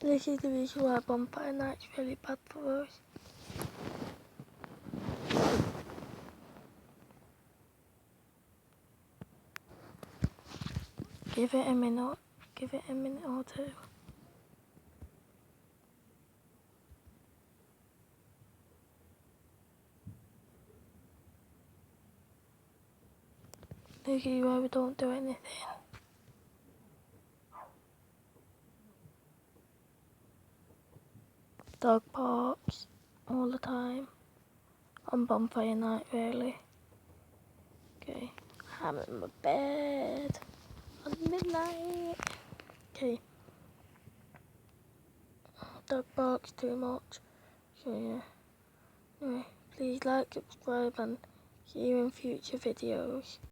This is the reason why bonfire night's really bad for us. Give it a minute or two. This is why we don't do anything. Dog barks all the time. On bonfire night, really. Okay, I'm in my bed on midnight. Okay. Dog barks too much. So yeah. Anyway, please like, subscribe and see you in future videos.